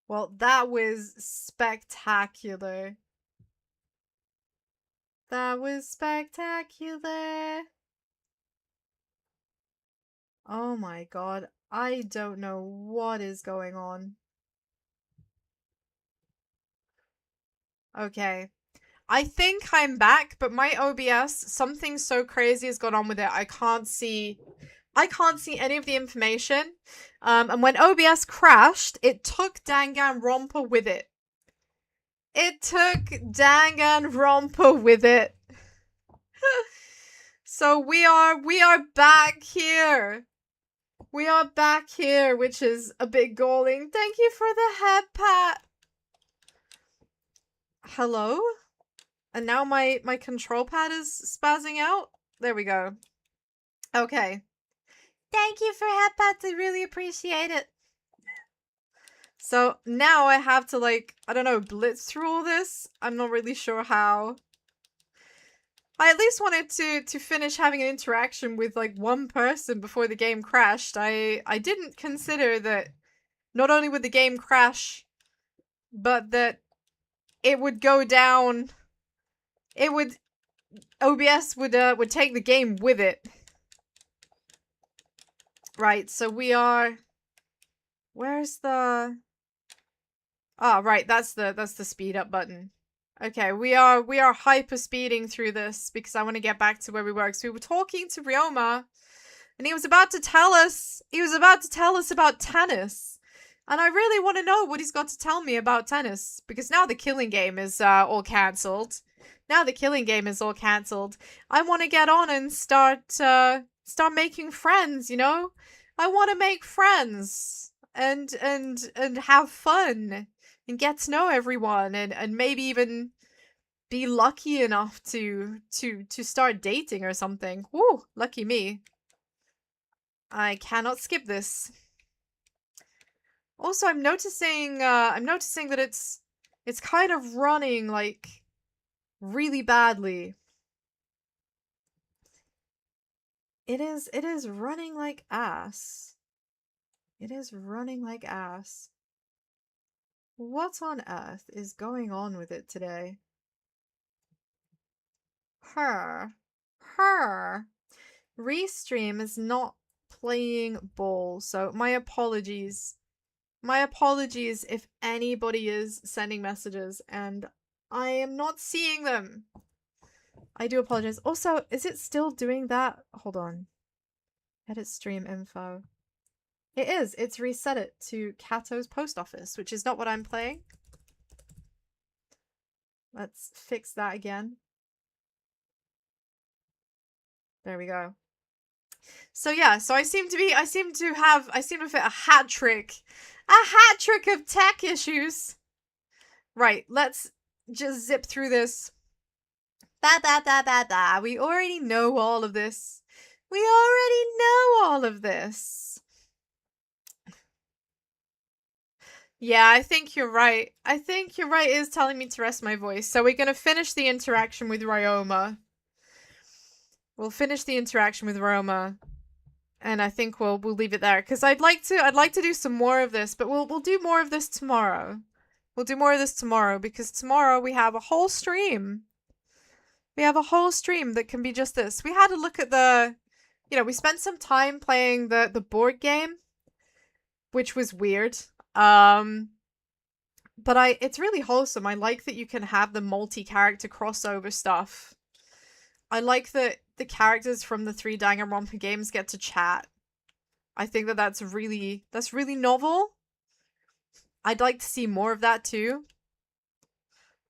Well, that was spectacular. That was spectacular. Oh my god. I don't know what is going on. Okay. I think I'm back, but my OBS, something so crazy has gone on with it. I can't see any of the information. And when OBS crashed, it took Danganronpa with it. It took Danganronpa with it. So we are back here. We are back here, which is a bit galling. Thank you for the head pat. Hello? And now my control pad is spazzing out? There we go. Okay. Thank you for head pats, I really appreciate it. So now I have to, like, I don't know, blitz through all this? I'm not really sure how. I at least wanted to finish having an interaction with, like, one person before the game crashed. I didn't consider that not only would the game crash, but that it would go down. It would... OBS would take the game with it. Right, so we are... Where's the... Ah, right, that's the speed up button. Okay, we are hyper speeding through this because I want to get back to where we were. So we were talking to Ryoma, and he was about to tell us about tennis. And I really want to know what he's got to tell me about tennis, because now the killing game is all cancelled. Now the killing game is all cancelled. I want to get on and start making friends, you know? I want to make friends and have fun and get to know everyone and maybe even be lucky enough to start dating or something. Woo, lucky me. I cannot skip this. Also, I'm noticing that it's kind of running like really badly. It is running like ass. It is running like ass. What on earth is going on with it today? Her. Restream is not playing ball, so my apologies. My apologies if anybody is sending messages and I am not seeing them. I do apologize. Also, is it still doing that? Hold on. Edit stream info. It is. It's reset it to Kato's post office, which is not what I'm playing. Let's fix that again. There we go. So yeah, so I seem to fit a hat trick. A hat trick of tech issues. Right, let's just zip through this. We already know all of this. We already know all of this. Yeah, I think you're right. I think you're right. It is telling me to rest my voice. So we're gonna finish the interaction with Ryoma. We'll finish the interaction with Ryoma. And I think we'll leave it there. Because I'd like to do some more of this, but we'll do more of this tomorrow. We'll do more of this tomorrow, because tomorrow we have a whole stream. We have a whole stream that can be just this. We had a look at the... You know, we spent some time playing the board game, which was weird. But it's really wholesome. I like that you can have the multi-character crossover stuff. I like that the characters from the 3 Danganronpa games get to chat. I think that that's really novel. I'd like to see more of that too.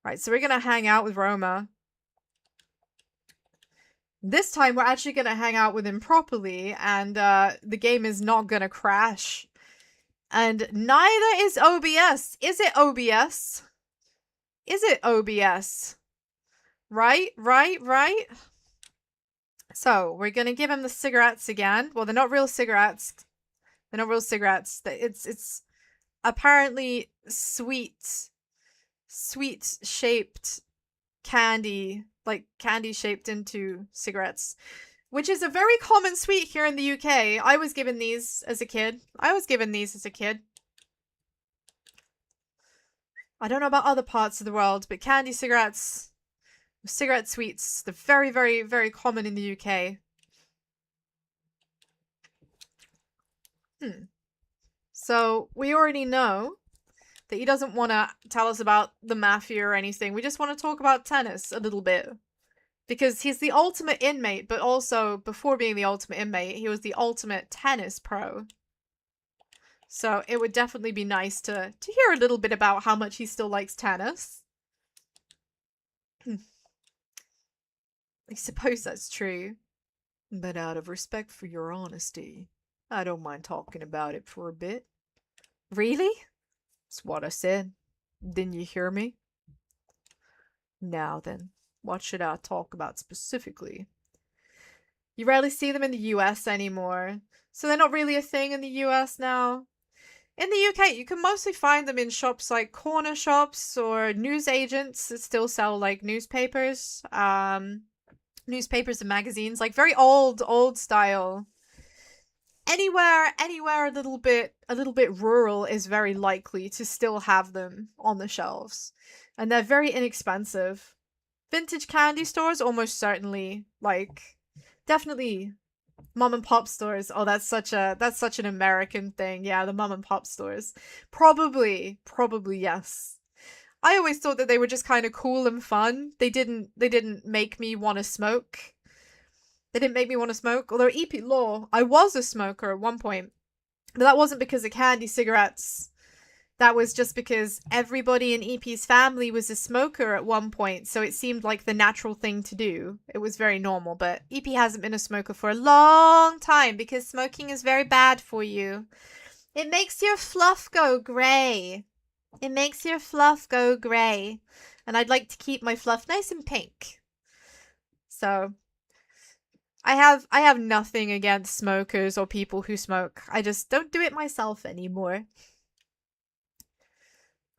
Right, so we're gonna hang out with Roma. This time we're actually gonna hang out with him properly, and the game is not gonna crash. And neither is OBS. Is it OBS? Is it OBS? Right? So, we're gonna give him the cigarettes again. Well, they're not real cigarettes. They're not real cigarettes. It's apparently sweet-shaped candy. Like, candy shaped into cigarettes. Which is a very common sweet here in the UK. I was given these as a kid. I don't know about other parts of the world, but candy cigarettes, cigarette sweets, they're very, very, very common in the UK. So we already know that he doesn't want to tell us about the mafia or anything. We just want to talk about tennis a little bit. Because he's the ultimate inmate, but also, before being the ultimate inmate, he was the ultimate tennis pro. So it would definitely be nice to hear a little bit about how much he still likes tennis. I suppose that's true. But out of respect for your honesty, I don't mind talking about it for a bit. Really? That's what I said. Didn't you hear me? Now then, what should I talk about specifically? You rarely see them in the US anymore, so they're not really a thing in the US now. In the UK, you can mostly find them in shops like corner shops or news agents that still sell like newspapers. Newspapers and magazines, like very old style. Anywhere a little bit rural is very likely to still have them on the shelves. And they're very inexpensive. Vintage candy stores, almost certainly, like, definitely mom and pop stores. Oh, that's such an American thing. Yeah, the mom and pop stores. Probably yes. I always thought that they were just kind of cool and fun. They didn't make me want to smoke. They didn't make me want to smoke. Although EP Law, I was a smoker at one point. But that wasn't because of candy cigarettes. That was just because everybody in EP's family was a smoker at one point, so it seemed like the natural thing to do. It was very normal, but EP hasn't been a smoker for a long time because smoking is very bad for you. It makes your fluff go grey. It makes your fluff go grey. And I'd like to keep my fluff nice and pink. So I have nothing against smokers or people who smoke. I just don't do it myself anymore.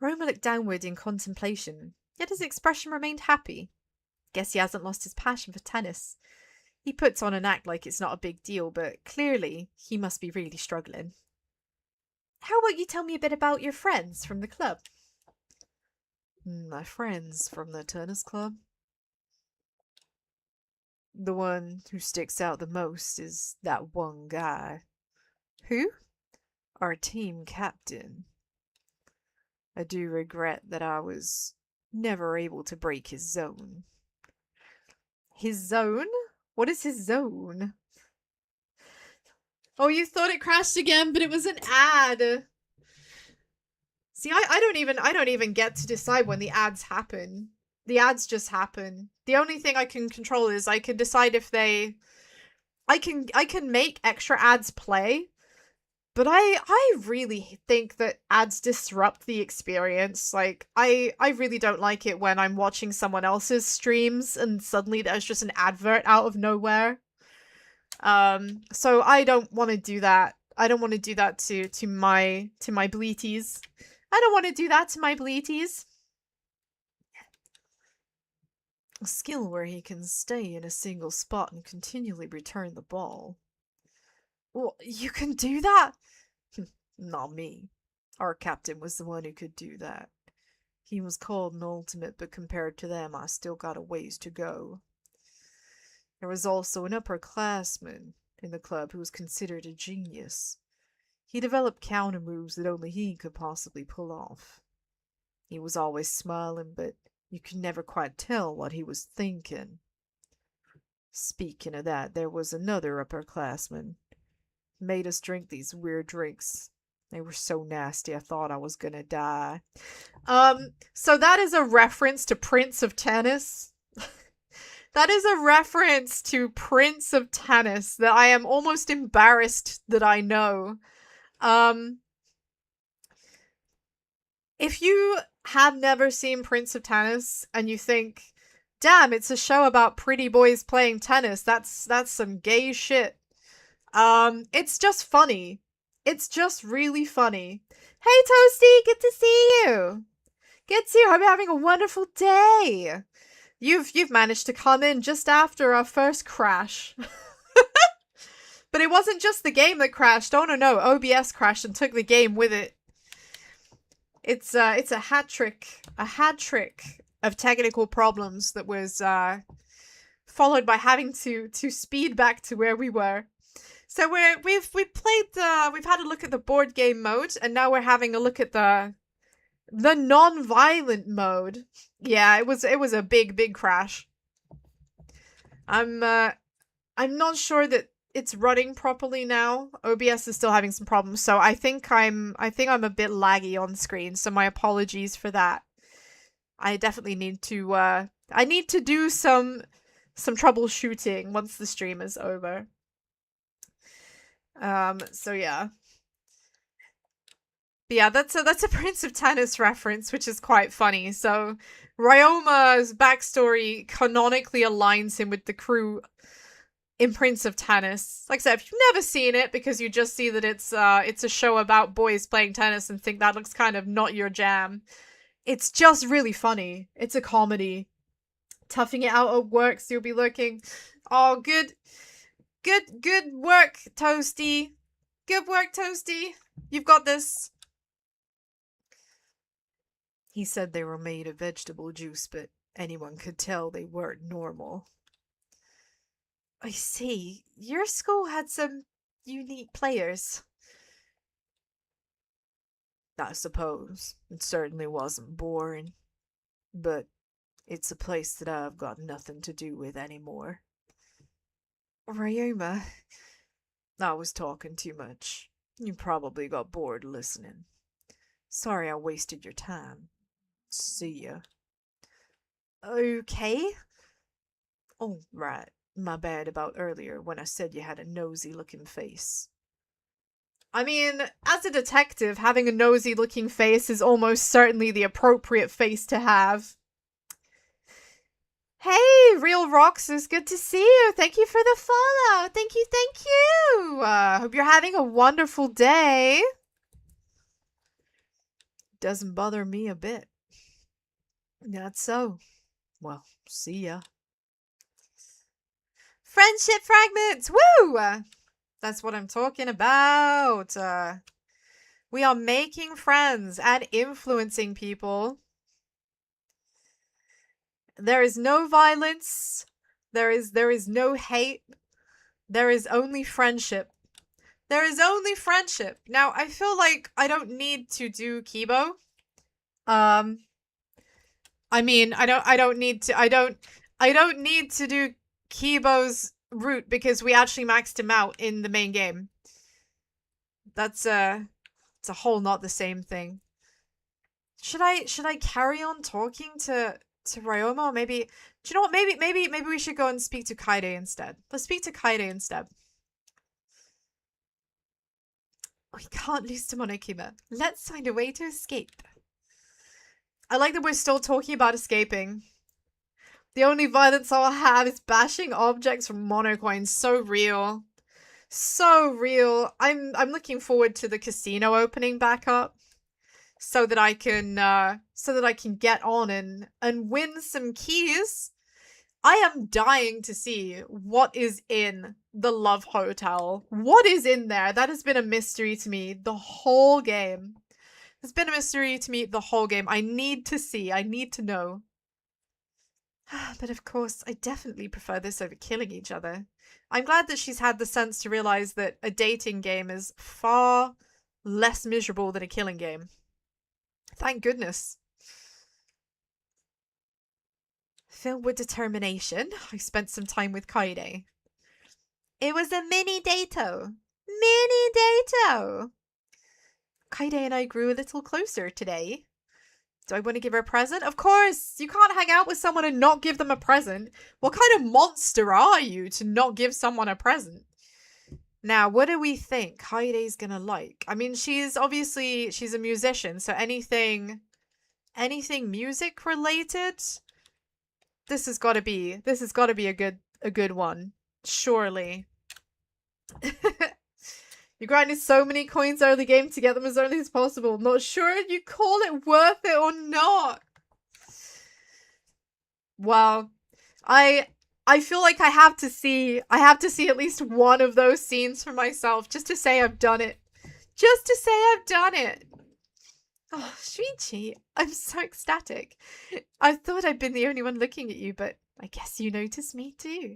Roma looked downward in contemplation, yet his expression remained happy. Guess he hasn't lost his passion for tennis. He puts on an act like it's not a big deal, but clearly he must be really struggling. How about you tell me a bit about your friends from the club? My friends from the tennis club? The one who sticks out the most is that one guy. Who? Our team captain. I do regret that I was never able to break his zone. His zone? What is his zone? Oh, you thought it crashed again, but it was an ad. See, I don't even get to decide when the ads happen. The ads just happen. The only thing I can control is I can decide if I can make extra ads play. But I really think that ads disrupt the experience. Like, I really don't like it when I'm watching someone else's streams and suddenly there's just an advert out of nowhere. So I don't want to do that. I don't want to do that to my bleaties. I don't want to do that to my bleaties. A skill where he can stay in a single spot and continually return the ball. Well, you can do that? Not me. Our captain was the one who could do that. He was called an ultimate, but compared to them, I still got a ways to go. There was also an upperclassman in the club who was considered a genius. He developed counter moves that only he could possibly pull off. He was always smiling, but you could never quite tell what he was thinking. Speaking of that, there was another upperclassman. Made us drink these weird drinks. They were so nasty I thought I was gonna die. So that is a reference to Prince of Tennis. That is a reference to Prince of Tennis that I am almost embarrassed that I know. If you have never seen Prince of Tennis and you think, damn, it's a show about pretty boys playing tennis, that's some gay shit. It's just funny. It's just really funny. Hey, Toasty, good to see you. Good to see you. I'm having a wonderful day. You've managed to come in just after our first crash. But it wasn't just the game that crashed. Oh no, OBS crashed and took the game with it. It's a hat trick of technical problems that was followed by having to speed back to where we were. So we've had a look at the board game mode, and now we're having a look at the non-violent mode. Yeah, it was a big crash. I'm not sure that it's running properly now. OBS is still having some problems, so I think I'm a bit laggy on screen, so my apologies for that. I definitely need to do some troubleshooting once the stream is over. So yeah. But yeah, that's a Prince of Tennis reference, which is quite funny. So Ryoma's backstory canonically aligns him with the crew in Prince of Tennis. Like I said, if you've never seen it because you just see that it's a show about boys playing tennis and think that looks kind of not your jam, it's just really funny. It's a comedy. Toughing it out at work, so you'll be looking. Oh, good work, Toasty. Good work, Toasty. You've got this. He said they were made of vegetable juice, but anyone could tell they weren't normal. I see. Your school had some unique players. I suppose. It certainly wasn't boring. But it's a place that I've got nothing to do with anymore. Ryoma, I was talking too much. You probably got bored listening. Sorry I wasted your time. See ya. Okay. Oh, right. My bad about earlier when I said you had a nosy-looking face. I mean, as a detective, having a nosy-looking face is almost certainly the appropriate face to have. Hey, Real Rocks, it's good to see you. Thank you for the follow. Thank you, thank you. Hope you're having a wonderful day. Doesn't bother me a bit. Not so. Well, see ya. Friendship fragments! Woo! That's what I'm talking about. We are making friends and influencing people. There is no violence. There is no hate. There is only friendship. There is only friendship. Now, I feel like I don't need to do Kibo. I mean, I don't need to do Kibo's route because we actually maxed him out in the main game. It's a whole not the same thing. Should I carry on talking to Ryoma? Maybe, do you know what? Maybe we should go and speak to Kaide instead. Let's speak to Kaide instead. We can't lose to Monokuma. Let's find a way to escape. I like that we're still talking about escaping. The only violence I'll have is bashing objects from Monocoin. So real. So real. I'm looking forward to the casino opening back up. So that I can get on and win some keys. I am dying to see what is in the Love Hotel. What is in there? That has been a mystery to me the whole game. It's been a mystery to me the whole game. I need to see. I need to know. But of course, I definitely prefer this over killing each other. I'm glad that she's had the sense to realize that a dating game is far less miserable than a killing game. Thank goodness. Filled with determination, I spent some time with Kaide. It was a mini dato. Mini dato! Kaide and I grew a little closer today. Do I want to give her a present? Of course! You can't hang out with someone and not give them a present. What kind of monster are you to not give someone a present? Now, what do we think Kaide's gonna like? I mean, she's a musician, so anything music related, this has got to be a good one, surely. You grinded so many coins early game to get them as early as possible. Not sure you call it worth it or not. Well, I feel like I have to see at least one of those scenes for myself just to say I've done it. Just to say I've done it. Oh, Shuichi, I'm so ecstatic. I thought I'd been the only one looking at you, but I guess you noticed me too.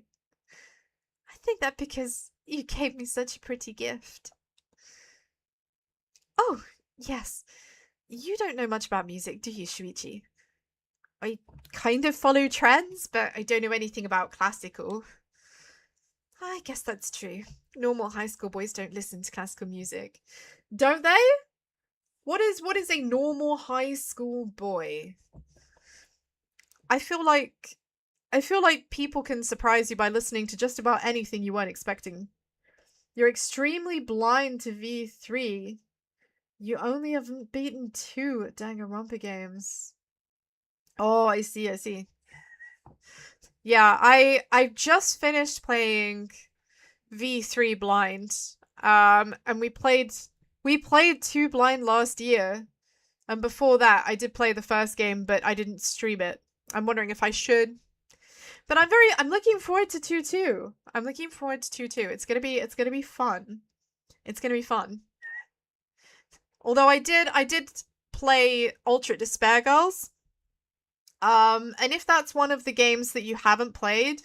I think that because you gave me such a pretty gift. Oh, yes. You don't know much about music, do you, Shuichi? I kind of follow trends, but I don't know anything about classical. I guess that's true. Normal high school boys don't listen to classical music. Don't they? What is a normal high school boy? I feel like people can surprise you by listening to just about anything you weren't expecting. You're extremely blind to V3. You only haven't beaten 2 Danganronpa games. Oh, I see, I see. Yeah, I just finished playing V3 blind. And we played 2 blind last year. And before that, I did play the first game, but I didn't stream it. I'm wondering if I should. But I'm looking forward to 2 too. I'm looking forward to 2 too. It's gonna be fun. It's gonna be fun. Although I did play Ultra Despair Girls. And if that's one of the games that you haven't played,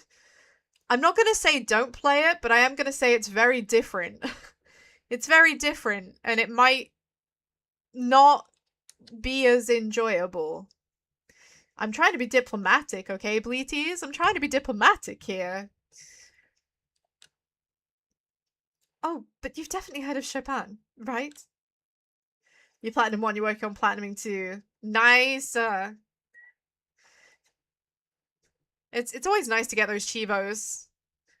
I'm not gonna say don't play it, but I am gonna say it's very different. It's very different, and it might not be as enjoyable. I'm trying to be diplomatic, okay, Bleaties? I'm trying to be diplomatic here. Oh, but you've definitely heard of Chopin, right? You Platinum 1, you're working on Platinuming 2. Nice. It's always nice to get those Chivos.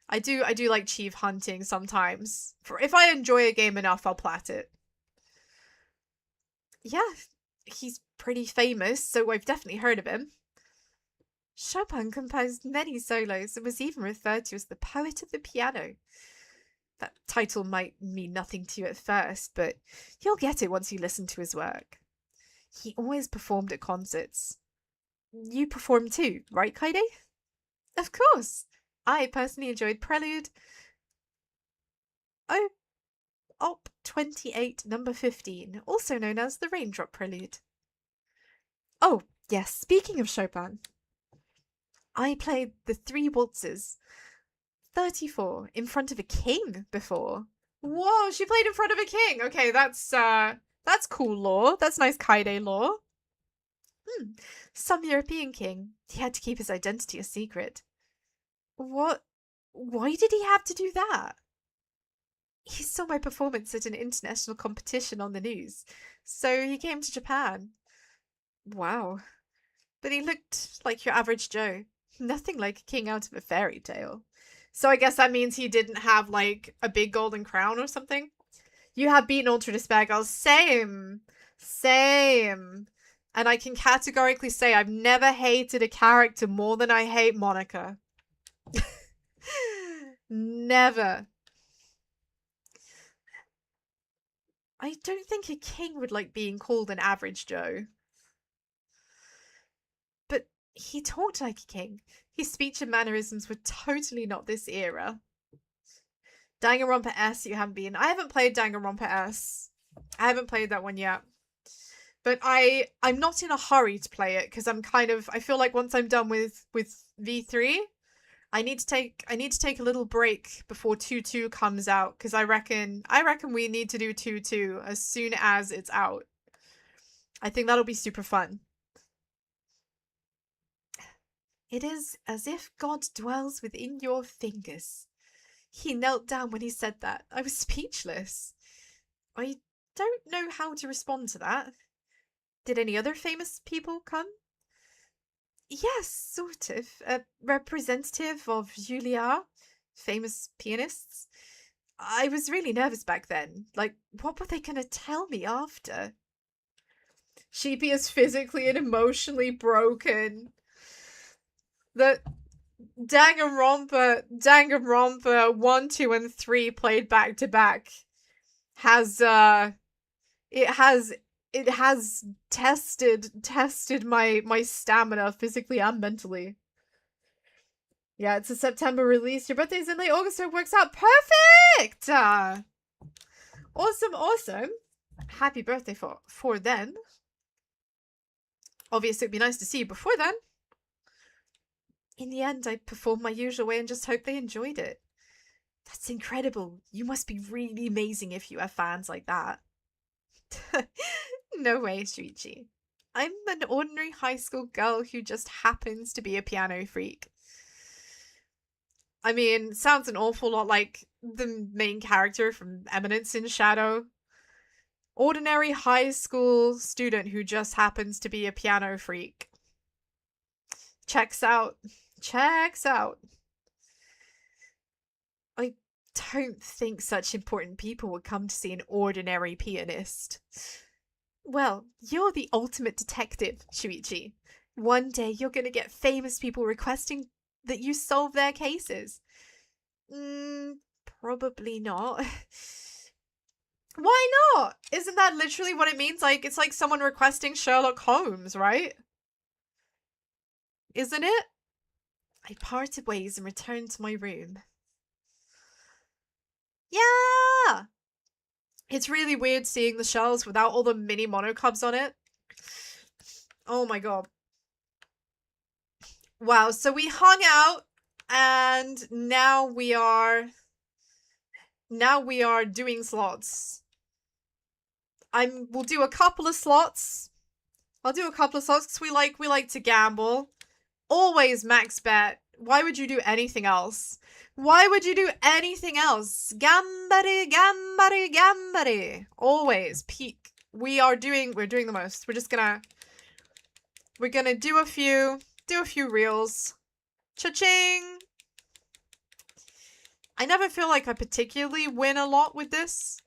I do like Chief hunting sometimes. If I enjoy a game enough, I'll plat it. Yeah, he's pretty famous, so I've definitely heard of him. Chopin composed many solos and was even referred to as the poet of the piano. That title might mean nothing to you at first, but you'll get it once you listen to his work. He always performed at concerts. You performed too, right, Kaide? Of course. I personally enjoyed Prelude. Oh, Op 28, number 15, also known as the Raindrop Prelude. Oh, yes, speaking of Chopin, I played the 3 waltzes, 34, in front of a king before. Whoa, she played in front of a king. Okay, that's cool lore. That's nice Kaide lore. Some European king. He had to keep his identity a secret. What? Why did he have to do that? He saw my performance at an international competition on the news, so he came to Japan. Wow. But he looked like your average Joe. Nothing like a king out of a fairy tale. So I guess that means he didn't have, like, a big golden crown or something? You have beaten Ultra Despair Girls. Same. Same. And I can categorically say I've never hated a character more than I hate Monica. Never. I don't think a king would like being called an average Joe. But he talked like a king. His speech and mannerisms were totally not this era. Danganronpa S, you haven't been. I haven't played Danganronpa S. I haven't played that one yet. But I'm not in a hurry to play it because I feel like once I'm done with V3, I need to take a little break before 2-2 comes out because I reckon we need to do 2-2 as soon as it's out. I think that'll be super fun. It is as if God dwells within your fingers. He knelt down when he said that. I was speechless. I don't know how to respond to that. Did any other famous people come? Yes, sort of. A representative of Juilliard, famous pianists. I was really nervous back then. Like, what were they going to tell me after? Sheepy is physically and emotionally broken. The Danganronpa 1, 2, and 3 played back to back has tested my stamina physically and mentally. Yeah, it's a September release. Your birthday's in late August, so it works out perfect. Awesome. Happy birthday for then. Obviously, it'd be nice to see you before then. In the end, I performed my usual way and just hope they enjoyed it. That's incredible. You must be really amazing if you have fans like that. No way, Shuichi. I'm an ordinary high school girl who just happens to be a piano freak. I mean, sounds an awful lot like the main character from Eminence in Shadow. Ordinary high school student who just happens to be a piano freak. Checks out. Checks out. I don't think such important people would come to see an ordinary pianist. Well, you're the ultimate detective, Shuichi. One day you're gonna get famous people requesting that you solve their cases. Probably not. Why not? Isn't that literally what it means? Like, it's like someone requesting Sherlock Holmes, right? Isn't it? I parted ways and returned to my room. Yeah! It's really weird seeing the shells without all the mini monocubs on it. Oh my god. Wow, so we hung out and now we are doing slots. We'll do a couple of slots. I'll do a couple of slots because we like to gamble. Always max bet. Why would you do anything else? Why would you do anything else? Gambare, gambare, gambare. Always peak. We're doing the most. We're gonna do a few reels. Cha-ching! I never feel like I particularly win a lot with this.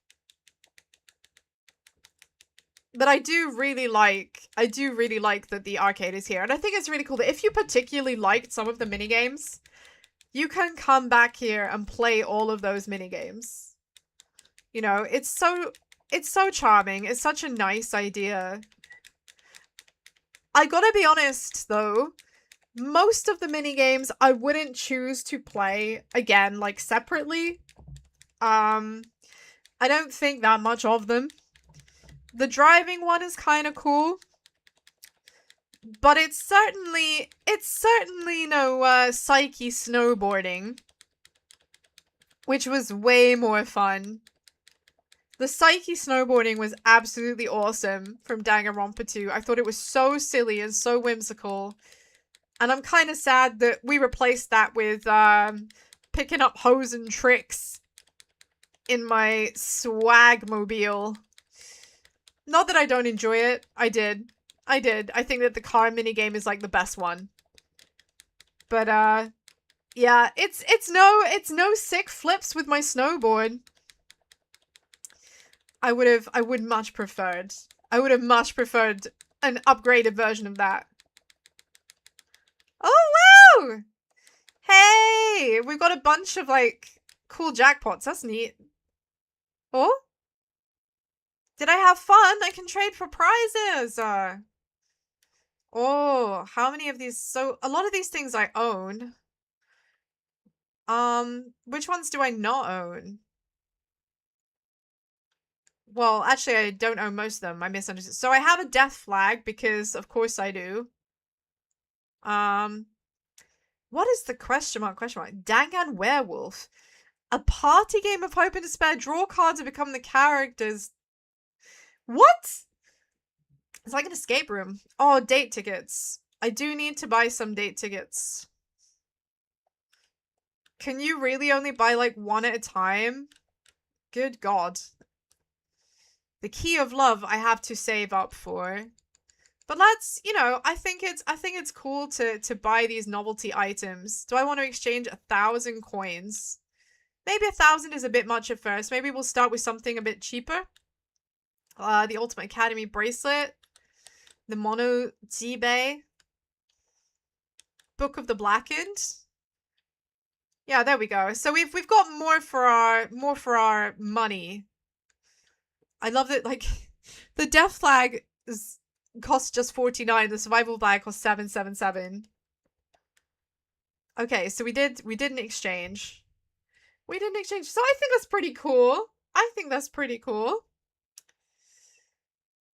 But I do really like that the arcade is here. And I think it's really cool that if you particularly liked some of the minigames, you can come back here and play all of those minigames. You know, it's so charming. It's such a nice idea. I gotta be honest, though. Most of the minigames I wouldn't choose to play, again, like, separately. I don't think that much of them. The driving one is kind of cool. But it's certainly no Psyche snowboarding. Which was way more fun. The Psyche snowboarding was absolutely awesome from Danganronpa 2. I thought it was so silly and so whimsical. And I'm kind of sad that we replaced that with picking up hoes and tricks in my swag-mobile. Not that I don't enjoy it. I did. I think that the car minigame is like the best one. But yeah, it's no sick flips with my snowboard. I would have much preferred an upgraded version of that. Oh wow! Hey, we've got a bunch of like cool jackpots. That's neat. Oh? Did I have fun? I can trade for prizes. Oh, how many of these? So a lot of these things I own. Which ones do I not own? Well, actually, I don't own most of them. I misunderstood. So I have a death flag because, of course, I do. What is the question mark? Dangan Werewolf. A party game of hope and despair. Draw cards and become the characters. What? It's like an escape room. Oh, date tickets. I do need to buy some date tickets. Can you really only buy like one at a time? Good God. The key of love I have to save up for. But let's, you know, I think it's cool to buy these novelty items. Do I want to exchange 1,000 coins? Maybe 1,000 is a bit much at first. Maybe we'll start with something a bit cheaper. The Ultimate Academy bracelet. The Mono Jibei. Book of the Blackened. Yeah, there we go. So we've got more for our money. I love that, like, the death flag costs just 49. The survival flag costs 777. Okay, so we did an exchange. We did an exchange. So I think that's pretty cool.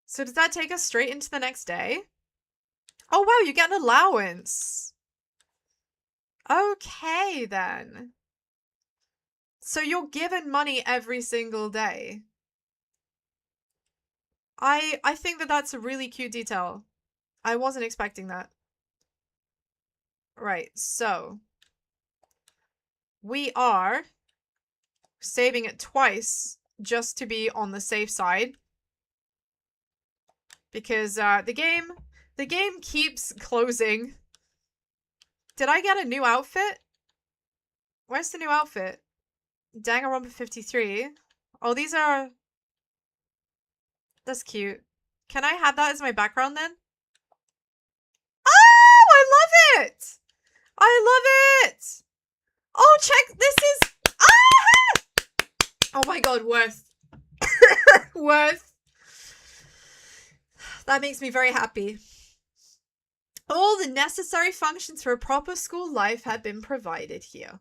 So does that take us straight into the next day? Oh, wow, you get an allowance. Okay, then. So you're given money every single day. I think that that's a really cute detail. I wasn't expecting that. Right, so we are saving it twice just to be on the safe side. Because the game keeps closing. Did I get a new outfit? Where's the new outfit? Danganronpa 53. Oh, these are... That's cute. Can I have that as my background then? Oh, I love it! I love it! Oh, check, this is... Ah! Oh my god, worth. Worth. That makes me very happy. All the necessary functions for a proper school life have been provided here.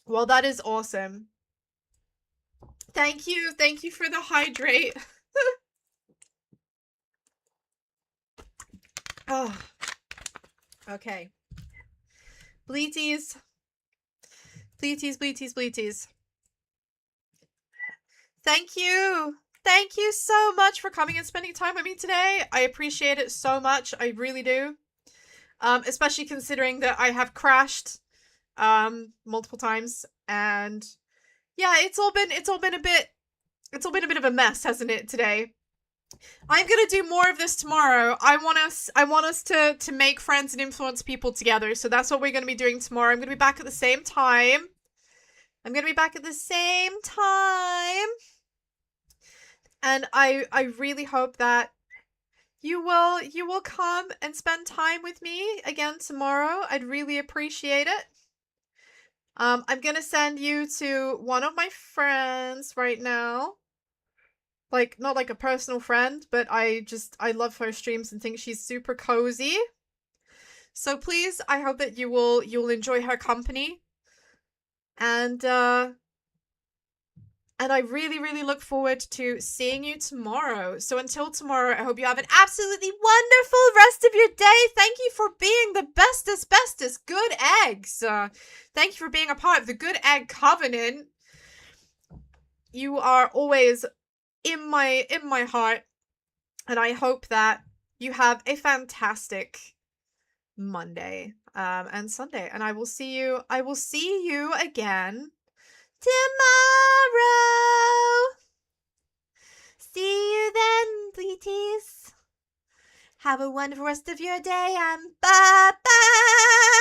Well, that is awesome. Thank you. Thank you for the hydrate. Oh. Okay. Bleaties. Bleaties, bleaties, bleaties. Thank you. Thank you so much for coming and spending time with me today. I appreciate it so much. I really do. Especially considering that I have crashed multiple times, and yeah, it's all been a bit of a mess, hasn't it, today? I'm gonna do more of this tomorrow. I want us to make friends and influence people together. So that's what we're gonna be doing tomorrow. I'm gonna be back at the same time. And I really hope that you will come and spend time with me again tomorrow. I'd really appreciate it. I'm gonna send you to one of my friends right now. Like, not like a personal friend, but I love her streams and think she's super cozy. So please, I hope that you'll enjoy her company. And I really, really look forward to seeing you tomorrow. So until tomorrow, I hope you have an absolutely wonderful rest of your day. Thank you for being the bestest good eggs. Thank you for being a part of the Good Egg Covenant. You are always in my heart, and I hope that you have a fantastic Monday and Sunday, and I will see you again tomorrow. See you then, bleaties. Have a wonderful rest of your day, and bye-bye.